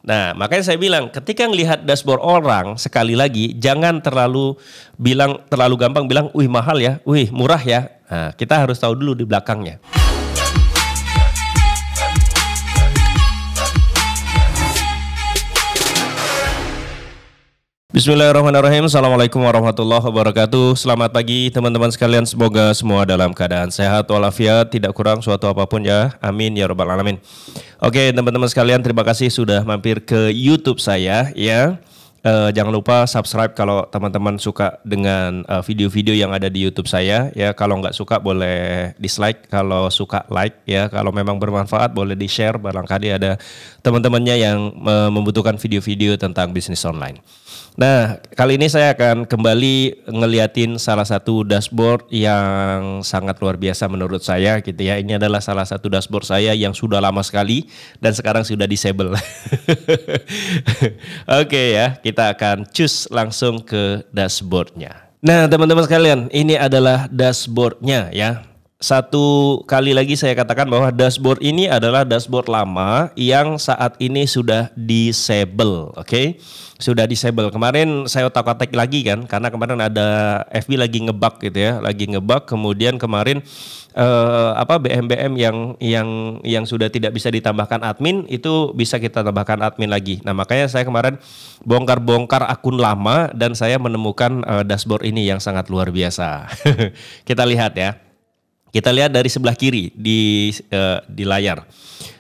Nah, makanya saya bilang ketika ngelihat dashboard orang, sekali lagi jangan terlalu gampang bilang, wih mahal ya, wih murah ya. Nah, kita harus tahu dulu di belakangnya. Bismillahirrahmanirrahim. Assalamualaikum warahmatullahi wabarakatuh. Selamat pagi teman-teman sekalian. Semoga semua dalam keadaan sehat walafiat, tidak kurang suatu apapun ya. Amin ya rabbal alamin. Oke teman-teman sekalian, terima kasih sudah mampir ke YouTube saya ya. Jangan lupa subscribe kalau teman-teman suka dengan video-video yang ada di YouTube saya ya. Kalau nggak suka boleh dislike, kalau suka like ya. Kalau memang bermanfaat boleh di share, barangkali ada teman-temannya yang membutuhkan video-video tentang bisnis online. Nah, kali ini saya akan kembali ngeliatin salah satu dashboard yang sangat luar biasa menurut saya gitu ya. Ini adalah salah satu dashboard saya yang sudah lama sekali dan sekarang sudah disable. Oke ya, kita akan cus langsung ke dashboardnya. Nah, teman-teman sekalian, ini adalah dashboardnya ya. Satu kali lagi saya katakan bahwa dashboard ini adalah dashboard lama yang saat ini sudah disable, oke? Sudah disable. Kemarin saya otak-atik lagi kan, karena kemarin ada FB lagi ngebug gitu ya, lagi ngebug. Kemudian kemarin BM-BM yang sudah tidak bisa ditambahkan admin itu bisa kita tambahkan admin lagi. Nah makanya saya kemarin bongkar-bongkar akun lama dan saya menemukan dashboard ini yang sangat luar biasa. Kita lihat ya. Kita lihat dari sebelah kiri di layar.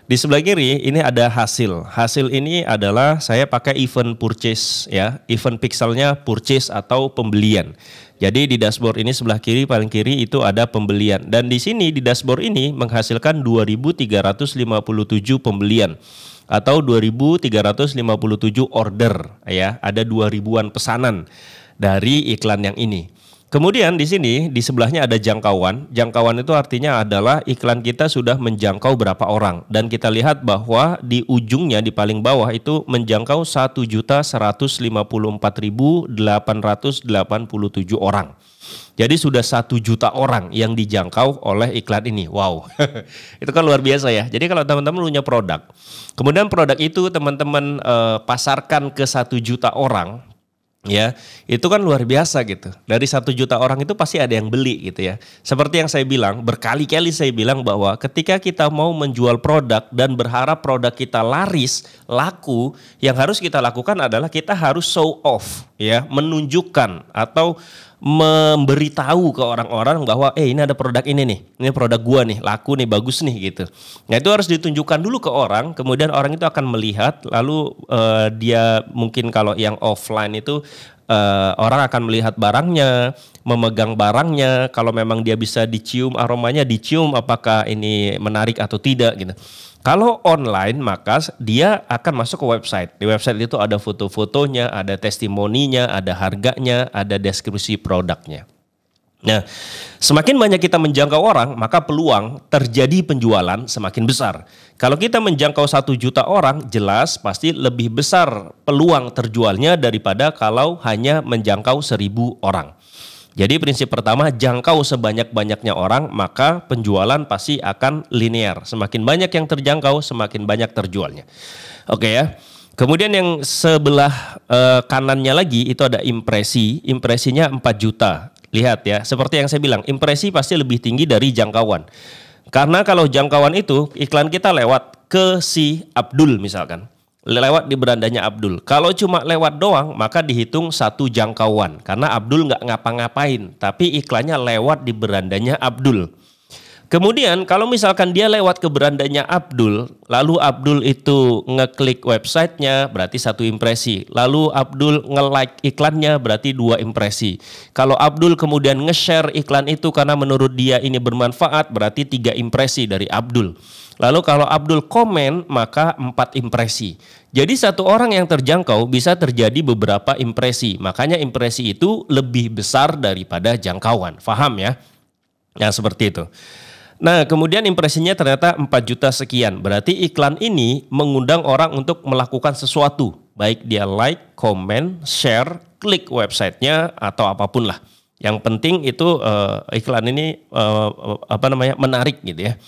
Di sebelah kiri ini ada hasil. Hasil ini adalah saya pakai event purchase ya. Event pixelnya purchase atau pembelian. Jadi di dashboard ini sebelah kiri paling kiri itu ada pembelian. Dan di sini di dashboard ini menghasilkan 2.357 pembelian atau 2.357 order ya. Ada 2.000-an pesanan dari iklan yang ini. Kemudian di sini di sebelahnya ada jangkauan. Jangkauan itu artinya adalah iklan kita sudah menjangkau berapa orang. Dan kita lihat bahwa di ujungnya di paling bawah itu menjangkau 1.154.887 orang. Jadi sudah 1 juta orang yang dijangkau oleh iklan ini. Wow, itu kan luar biasa ya. Jadi kalau teman-teman punya produk, kemudian produk itu teman-teman pasarkan ke 1 juta orang. Ya, itu kan luar biasa gitu. Dari 1 juta orang itu pasti ada yang beli gitu ya. Seperti yang saya bilang, berkali-kali saya bilang bahwa ketika kita mau menjual produk dan berharap produk kita laku, yang harus kita lakukan adalah kita harus show off ya, menunjukkan atau memberitahu ke orang-orang bahwa ini ada produk ini nih, ini produk gua nih, laku nih, bagus nih gitu. Nah itu harus ditunjukkan dulu ke orang, kemudian orang itu akan melihat, lalu dia mungkin kalau yang offline itu orang akan melihat barangnya, memegang barangnya, kalau memang dia bisa dicium aromanya, dicium apakah ini menarik atau tidak gitu. Kalau online maka dia akan masuk ke website. Di website itu ada foto-fotonya, ada testimoninya, ada harganya, ada deskripsi produknya. Nah, semakin banyak kita menjangkau orang, maka peluang terjadi penjualan semakin besar. Kalau kita menjangkau 1 juta orang, jelas pasti lebih besar peluang terjualnya daripada kalau hanya menjangkau 1.000 orang. Jadi prinsip pertama, jangkau sebanyak-banyaknya orang, maka penjualan pasti akan linear. Semakin banyak yang terjangkau, semakin banyak terjualnya. Oke ya. Kemudian yang sebelah kanannya lagi itu ada impresi. Impresinya 4 juta. Lihat ya, seperti yang saya bilang, impresi pasti lebih tinggi dari jangkauan. Karena kalau jangkauan itu, iklan kita lewat ke si Abdul misalkan. Lewat di berandanya Abdul. Kalau cuma lewat doang maka dihitung 1 jangkauan. Karena Abdul nggak ngapa-ngapain. Tapi iklannya lewat di berandanya Abdul. Kemudian kalau misalkan dia lewat ke berandanya Abdul. Lalu Abdul itu ngeklik websitenya berarti 1 impresi. Lalu Abdul nge-like iklannya berarti 2 impresi. Kalau Abdul kemudian nge-share iklan itu karena menurut dia ini bermanfaat berarti 3 impresi dari Abdul. Lalu kalau Abdul komen maka 4 impresi. Jadi 1 orang yang terjangkau bisa terjadi beberapa impresi. Makanya impresi itu lebih besar daripada jangkauan. Faham ya? Nah seperti itu. Nah kemudian impresinya ternyata 4 juta sekian. Berarti iklan ini mengundang orang untuk melakukan sesuatu. Baik dia like, komen, share, klik websitenya atau apapun lah. Yang penting itu iklan ini menarik gitu ya.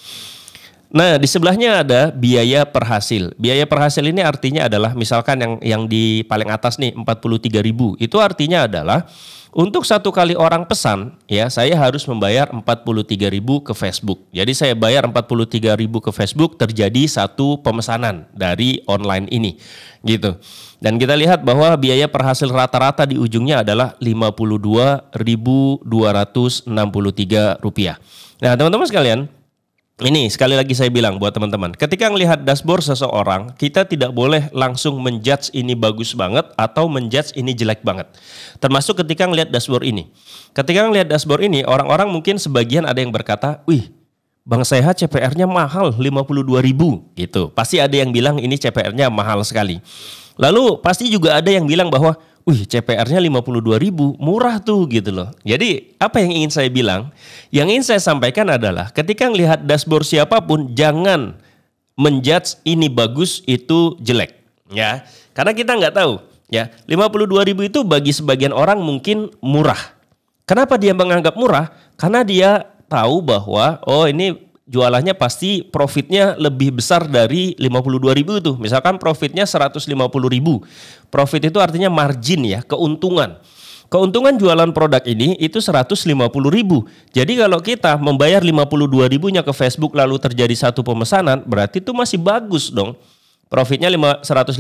Nah, di sebelahnya ada biaya per hasil. Biaya per hasil ini artinya adalah misalkan yang di paling atas nih 43.000. Itu artinya adalah untuk satu kali orang pesan ya saya harus membayar 43.000 ke Facebook. Jadi saya bayar 43.000 ke Facebook terjadi satu pemesanan dari online ini gitu. Dan kita lihat bahwa biaya per hasil rata-rata di ujungnya adalah Rp52.263. Nah, teman-teman sekalian, ini sekali lagi saya bilang buat teman-teman, ketika melihat dashboard seseorang, kita tidak boleh langsung menjudge ini bagus banget atau menjudge ini jelek banget. Termasuk ketika melihat dashboard ini. Ketika melihat dashboard ini, orang-orang mungkin sebagian ada yang berkata, wih, Bang Sehat CPR-nya mahal 52.000 gitu. Pasti ada yang bilang ini CPR-nya mahal sekali. Lalu pasti juga ada yang bilang bahwa wih, CPR-nya 52.000, murah tuh gitu loh. Jadi apa yang ingin saya bilang? Yang ingin saya sampaikan adalah ketika melihat dashboard siapapun jangan menjudge ini bagus itu jelek, ya. Karena kita nggak tahu, ya. 52.000 itu bagi sebagian orang mungkin murah. Kenapa dia menganggap murah? Karena dia tahu bahwa oh ini jualannya pasti profitnya lebih besar dari 52.000 itu. Misalkan profitnya 150.000. Profit itu artinya margin ya, keuntungan. Keuntungan jualan produk ini itu 150.000. Jadi kalau kita membayar 52.000-nya ke Facebook lalu terjadi satu pemesanan, berarti itu masih bagus dong. Profitnya 150.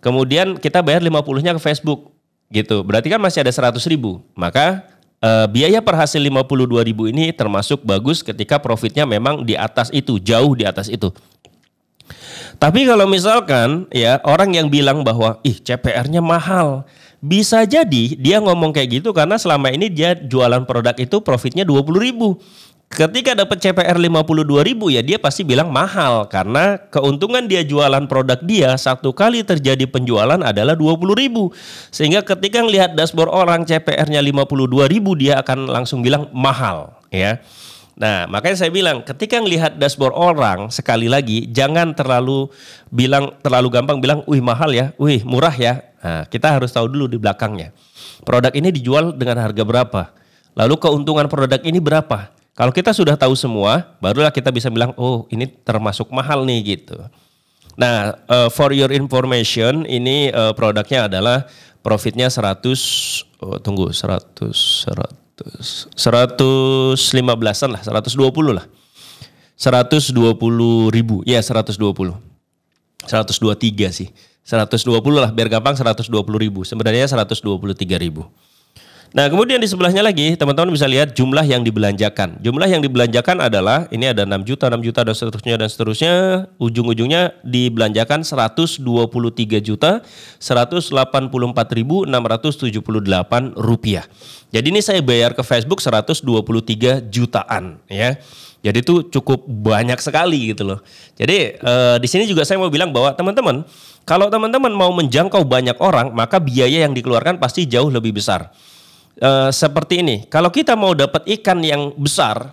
Kemudian kita bayar 50-nya ke Facebook gitu. Berarti kan masih ada 100.000. Maka biaya per hasil 52.000 ini termasuk bagus ketika profitnya memang di atas itu, jauh di atas itu. Tapi kalau misalkan ya orang yang bilang bahwa ih CPR-nya mahal, bisa jadi dia ngomong kayak gitu karena selama ini dia jualan produk itu profitnya 20.000. Ketika dapat CPR 52.000 ya dia pasti bilang mahal karena keuntungan dia jualan produk dia satu kali terjadi penjualan adalah 20.000. Sehingga ketika ngelihat dashboard orang CPR-nya 52.000 dia akan langsung bilang mahal ya. Nah, makanya saya bilang ketika ngelihat dashboard orang sekali lagi jangan terlalu gampang bilang wih mahal ya, wih murah ya. Nah, kita harus tahu dulu di belakangnya. Produk ini dijual dengan harga berapa? Lalu keuntungan produk ini berapa? Kalau kita sudah tahu semua, barulah kita bisa bilang, oh ini termasuk mahal nih gitu. Nah, for your information, ini produknya adalah profitnya 115-an lah, 120 lah. 120.000, ya 120. 123 sih. 120 lah, biar gampang 120.000. Sebenarnya 123.000. Nah kemudian di sebelahnya lagi teman-teman bisa lihat jumlah yang dibelanjakan. Jumlah yang dibelanjakan adalah ini ada 6 juta dan seterusnya. Ujung-ujungnya dibelanjakan 123.184.678 rupiah. Jadi ini saya bayar ke Facebook 123 jutaan ya. Jadi itu cukup banyak sekali gitu loh. Jadi di sini juga saya mau bilang bahwa teman-teman kalau teman-teman mau menjangkau banyak orang maka biaya yang dikeluarkan pasti jauh lebih besar. Seperti ini, kalau kita mau dapat ikan yang besar,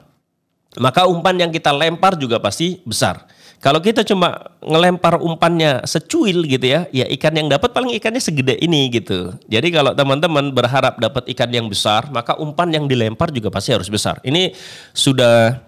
maka umpan yang kita lempar juga pasti besar. Kalau kita cuma ngelempar umpannya secuil gitu ya, ya ikan yang dapat paling ikannya segede ini gitu. Jadi kalau teman-teman berharap dapat ikan yang besar, maka umpan yang dilempar juga pasti harus besar. Ini sudah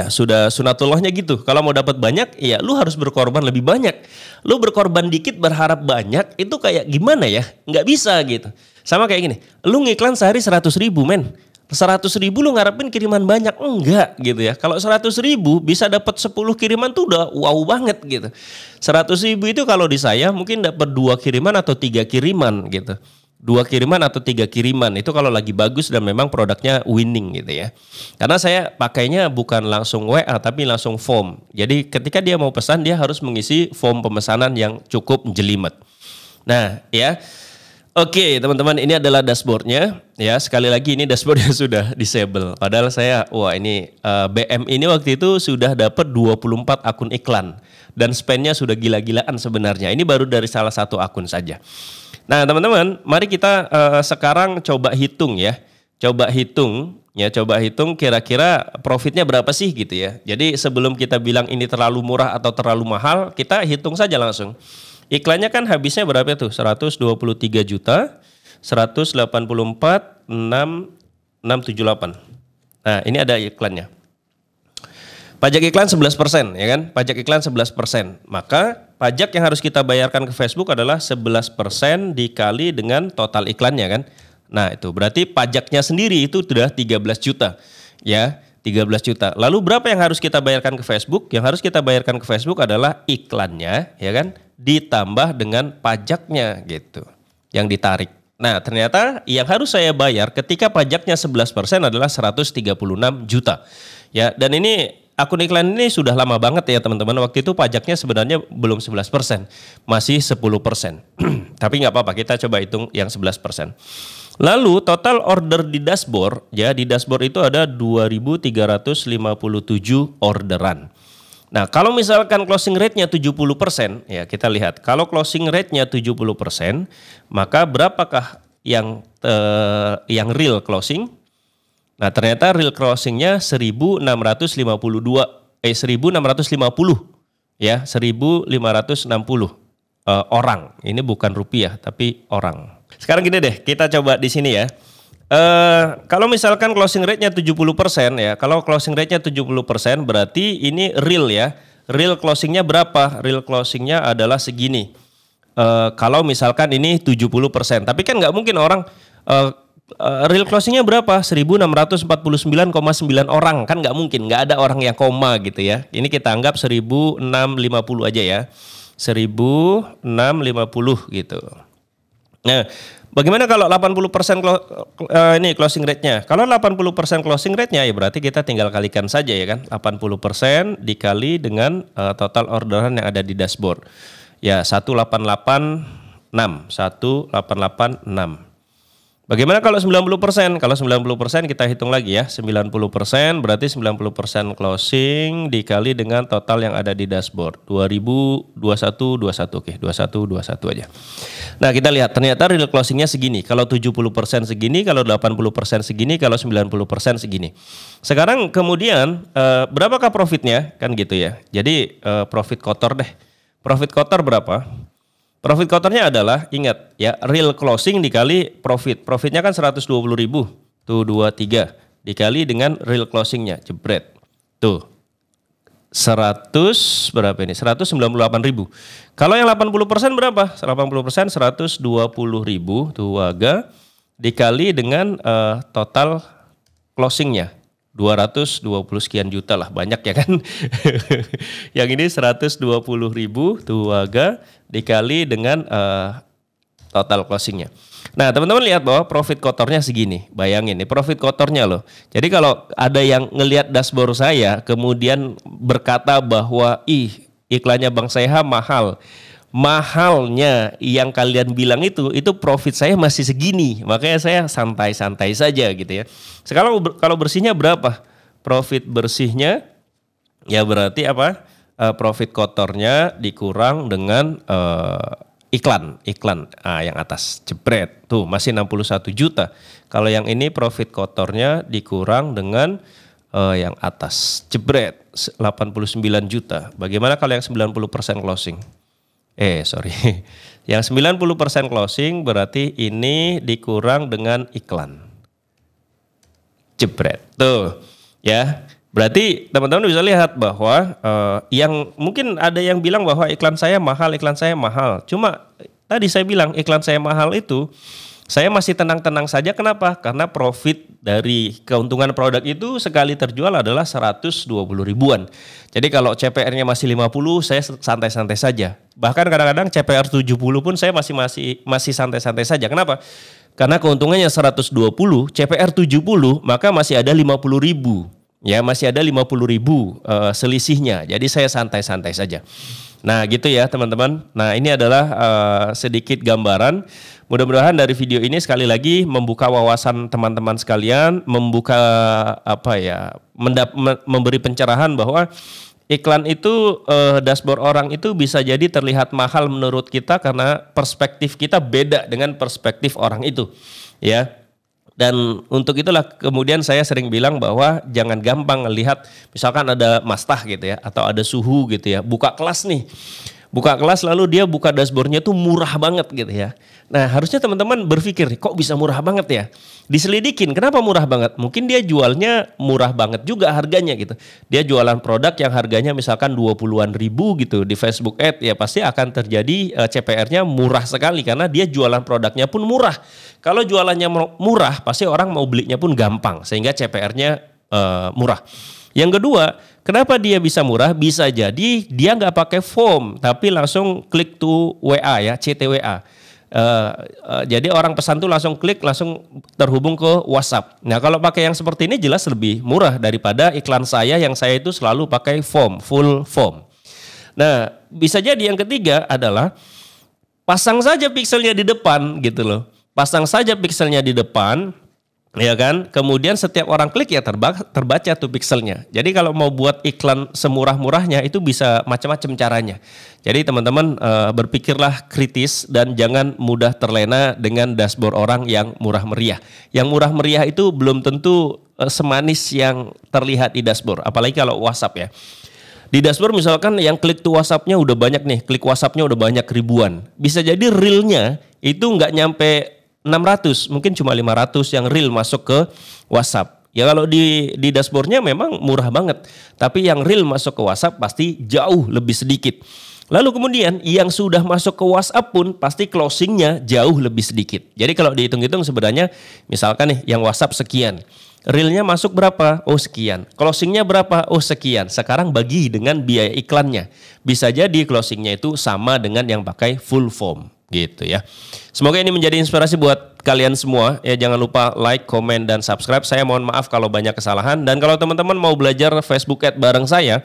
sudah sunatullahnya gitu. Kalau mau dapat banyak, ya lu harus berkorban lebih banyak. Lu berkorban dikit berharap banyak, itu kayak gimana ya? Nggak bisa gitu. Sama kayak gini, lu ngiklan sehari 100.000 men. 100.000 lu ngarepin kiriman banyak, enggak gitu ya. Kalau 100.000 bisa dapat 10 kiriman tuh udah wow banget gitu. 100.000 itu kalau di saya mungkin dapat 2 kiriman atau 3 kiriman gitu. 2 kiriman atau 3 kiriman itu kalau lagi bagus dan memang produknya winning gitu ya. Karena saya pakainya bukan langsung WA tapi langsung form. Jadi ketika dia mau pesan dia harus mengisi form pemesanan yang cukup jelimet. Nah ya. Oke teman-teman, ini adalah dashboardnya ya. Sekali lagi ini dashboardnya sudah disable. Padahal saya ini BM ini waktu itu sudah dapat 24 akun iklan dan spendnya sudah gila-gilaan sebenarnya. Ini baru dari salah satu akun saja. Nah teman-teman, mari kita sekarang coba hitung ya. Coba hitung kira-kira profitnya berapa sih gitu ya. Jadi sebelum kita bilang ini terlalu murah atau terlalu mahal, kita hitung saja langsung. Iklannya kan habisnya berapa tuh? 123 juta, 184, 678. Nah ini ada iklannya. Pajak iklan 11%, ya kan? Pajak iklan 11%. Maka pajak yang harus kita bayarkan ke Facebook adalah 11% dikali dengan total iklannya kan. Nah, itu berarti pajaknya sendiri itu sudah 13 juta. Ya, 13 juta. Lalu berapa yang harus kita bayarkan ke Facebook? Yang harus kita bayarkan ke Facebook adalah iklannya, ya kan? Ditambah dengan pajaknya gitu. Yang ditarik. Nah, ternyata yang harus saya bayar ketika pajaknya 11% adalah 136 juta. Ya, dan ini akun iklan ini sudah lama banget ya teman-teman. Waktu itu pajaknya sebenarnya belum 11%, masih 10%. Tapi nggak apa-apa, kita coba hitung yang 11%. Lalu total order di dashboard, ya di dashboard itu ada 2.357 orderan. Nah, kalau misalkan closing rate-nya 70%, ya kita lihat. Kalau closing rate-nya 70%, maka berapakah yang real closing? Nah, ternyata real closing-nya 1.650 ya, 1.560 orang. Ini bukan rupiah tapi orang. Sekarang gini deh, kita coba di sini ya. Kalau misalkan closing rate-nya 70% ya, kalau closing rate-nya 70% berarti ini real ya. Real closing-nya berapa? Real closing-nya adalah segini. Kalau misalkan ini 70%, tapi kan nggak mungkin orang real closing-nya berapa? 1.649,9 orang, kan nggak mungkin, nggak ada orang yang koma gitu ya. Ini kita anggap 1.650 aja ya, 1.650 gitu. Nah, bagaimana kalau 80% ini closing rate-nya? Kalau 80% closing rate-nya ya berarti kita tinggal kalikan saja ya kan, 80% dikali dengan total orderan yang ada di dashboard. Ya 1.886. Bagaimana kalau 90%? Kalau 90% kita hitung lagi ya. 90% berarti 90% closing dikali dengan total yang ada di dashboard. 2021 oke, 21 aja. Nah, kita lihat ternyata real closingnya segini. Kalau 70% segini, kalau 80% segini, kalau 90% segini. Sekarang kemudian berapakah profitnya? Kan gitu ya. Jadi profit kotor deh. Profit kotor berapa? Profit kotornya adalah, ingat ya, real closing dikali profit. Profitnya kan 120.000. Tuh 23 dikali dengan real closingnya, jebret. Tuh 100 berapa ini? 198.000. Kalau yang 80% berapa? 80% 120.000 tuh waga dikali dengan total closingnya 220 sekian juta lah, banyak ya kan. Yang ini 120.000 tuh waga dikali dengan total closingnya. Nah, teman-teman lihat bahwa profit kotornya segini. Bayangin nih profit kotornya loh. Jadi kalau ada yang ngelihat dashboard saya kemudian berkata bahwa iklannya Bang Seha mahal. Mahalnya yang kalian bilang itu profit saya masih segini. Makanya saya santai-santai saja gitu ya. Sekarang kalau bersihnya berapa? Profit bersihnya ya berarti apa? Profit kotornya dikurang dengan iklan yang atas jebret tuh masih 61 juta. Kalau yang ini profit kotornya dikurang dengan yang atas jebret 89 juta. Bagaimana kalau yang 90% closing? Yang 90% closing berarti ini dikurang dengan iklan jebret tuh ya. Berarti teman-teman bisa lihat bahwa yang mungkin ada yang bilang bahwa iklan saya mahal. Cuma tadi saya bilang iklan saya mahal itu saya masih tenang-tenang saja. Kenapa? Karena profit dari keuntungan produk itu sekali terjual adalah 120 ribuan. Jadi kalau CPR-nya masih 50, saya santai-santai saja. Bahkan kadang-kadang CPR 70 pun saya masih santai-santai saja. Kenapa? Karena keuntungannya 120, CPR 70, maka masih ada 50 ribu. Ya masih ada 50 ribu selisihnya. Jadi saya santai-santai saja. Nah gitu ya teman-teman. Nah ini adalah sedikit gambaran. Mudah-mudahan dari video ini sekali lagi membuka wawasan teman-teman sekalian, membuka memberi pencerahan bahwa iklan itu dashboard orang itu bisa jadi terlihat mahal menurut kita karena perspektif kita beda dengan perspektif orang itu, ya. Dan untuk itulah kemudian saya sering bilang bahwa jangan gampang lihat misalkan ada mastah gitu ya atau ada suhu gitu ya, buka kelas nih. Buka kelas lalu dia buka dashboardnya tuh murah banget gitu ya. Nah harusnya teman-teman berpikir kok bisa murah banget ya. Diselidikin kenapa murah banget. Mungkin dia jualnya murah banget juga harganya gitu. Dia jualan produk yang harganya misalkan 20-an ribu gitu di Facebook Ad. Ya pasti akan terjadi CPR-nya murah sekali. Karena dia jualan produknya pun murah. Kalau jualannya murah pasti orang mau belinya pun gampang. Sehingga CPR-nya murah. Yang kedua, kenapa dia bisa murah? Bisa jadi dia nggak pakai form, tapi langsung klik to WA ya, CTWA. Jadi orang pesan tuh langsung klik, langsung terhubung ke WhatsApp. Nah kalau pakai yang seperti ini jelas lebih murah daripada iklan saya yang saya itu selalu pakai form, full form. Nah bisa jadi yang ketiga adalah pasang saja pixelnya di depan gitu loh. Pasang saja pixelnya di depan. Ya kan, kemudian setiap orang klik ya terbaca tuh pixelnya. Jadi kalau mau buat iklan semurah-murahnya itu bisa macam-macam caranya. Jadi teman-teman berpikirlah kritis dan jangan mudah terlena dengan dashboard orang yang murah meriah. Yang murah meriah itu belum tentu semanis yang terlihat di dashboard, apalagi kalau WhatsApp ya. Di dashboard misalkan yang klik tuh WhatsApp-nya udah banyak nih, klik WhatsApp-nya udah banyak ribuan. Bisa jadi real-nya itu nggak nyampe 600, mungkin cuma 500 yang real masuk ke WhatsApp. Ya kalau di dashboardnya memang murah banget. Tapi yang real masuk ke WhatsApp pasti jauh lebih sedikit. Lalu kemudian yang sudah masuk ke WhatsApp pun pasti closingnya jauh lebih sedikit. Jadi kalau dihitung-hitung sebenarnya misalkan nih yang WhatsApp sekian. Realnya masuk berapa? Oh sekian. Closingnya berapa? Oh sekian. Sekarang bagi dengan biaya iklannya. Bisa jadi closingnya itu sama dengan yang pakai full form. Gitu ya. Semoga ini menjadi inspirasi buat kalian semua. Ya jangan lupa like, komen, dan subscribe. Saya mohon maaf kalau banyak kesalahan. Dan kalau teman-teman mau belajar Facebook Ad bareng saya,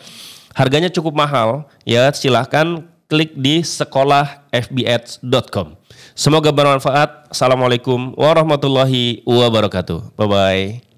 harganya cukup mahal. Ya silahkan klik di sekolahfbads.com. Semoga bermanfaat. Assalamualaikum warahmatullahi wabarakatuh. Bye-bye.